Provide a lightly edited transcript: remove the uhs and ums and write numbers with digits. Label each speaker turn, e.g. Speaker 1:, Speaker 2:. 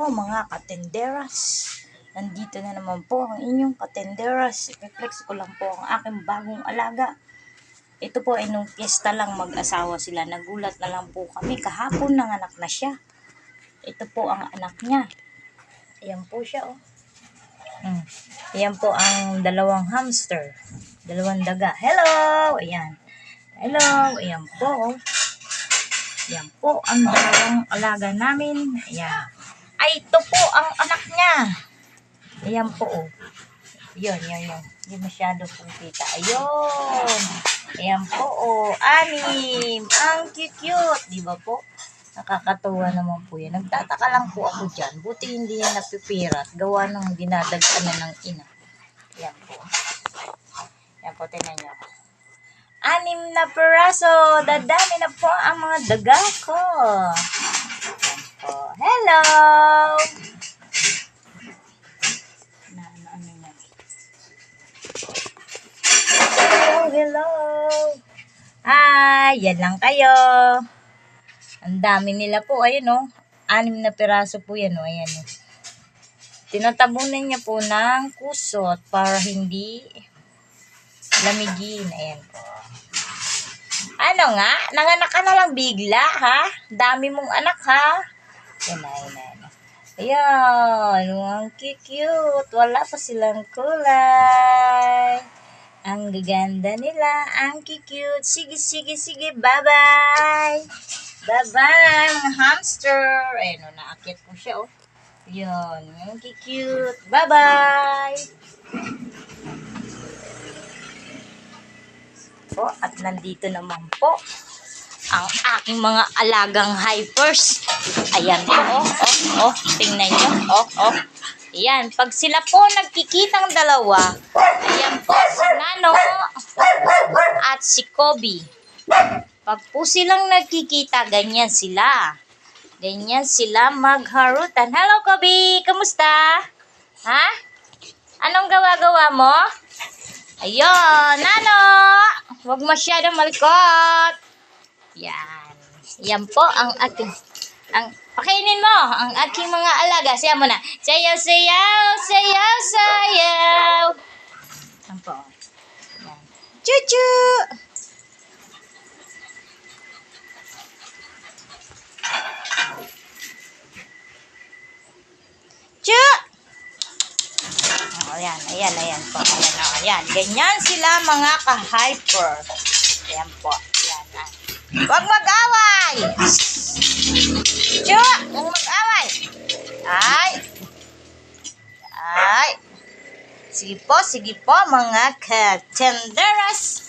Speaker 1: po mga katenderas. Nandito na naman po ang inyong katenderas. I-flex ko lang po ang aking bagong alaga. Ito po ay nung fiesta lang mag-asawa sila. Nagulat na lang po kami. Kahapon nanganak na siya. Ito po ang anak niya. Ayan po siya oh. Ayan po ang dalawang hamster. Dalawang daga. Hello! Ayan. Hello! Ayan po oh. Ayan po ang dalawang alaga namin. Ayan. Ay, ito po ang anak niya. Ayan po oh. Yun. Hindi masyado pong kita. Ayun. Ayan po oh. 6. Ang cute. Di ba po? Nakakatuwa naman po yan. Nagtataka lang po ako dyan. Buti hindi yan napipirat. Gawa ng dinadagkan na ng ina. Ayan po. Ayan po, tingnan nyo. 6 na peraso. Dadami na po ang mga daga ko. Ayan po. Hello! Hello! Hi! Yan lang kayo. Ang dami nila po. Ayun o. 6 na peraso po yan o. Ayan o. Tinatabunan niya po ng kusot para hindi lamigin. Ayan po. Ano nga? Nanganak ka na lang bigla, ha? Dami mong anak, ha? Ayan. Ayan. Ang cute. Wala pa silang kulay. Ang gaganda nila. Ang cute. Sige. Bye-bye. Bye-bye, mga hamster. Ayan o, naakit po siya, oh. Ayan. Ang cute. Bye-bye. Po, at nandito naman po ang aking mga alagang hypers. Ayan po, oh. Tingnan nyo, oh. Ayan, pag sila po nagkikitang dalawa, ayan po si Nano at si Kobe. Pag po silang nagkikita, ganyan sila. Ganyan sila magharutan. Hello, Kobe! Kamusta? Ha? Anong gawa-gawa mo? Ayun, Nano! Huwag masyadong malikot. Yan. Yan po ang aking... pakainin mo ang aking mga alaga. Sayaw mo na. Sayaw. Yan po. Yan. Chuchu! Chu! Ayan po. Ayan. Ganyan sila mga ka-hyper. Ayan po. Ayan. Huwag mag-away! Chu! Huwag mag-away! Ay! Sige po mga ka-tenderas.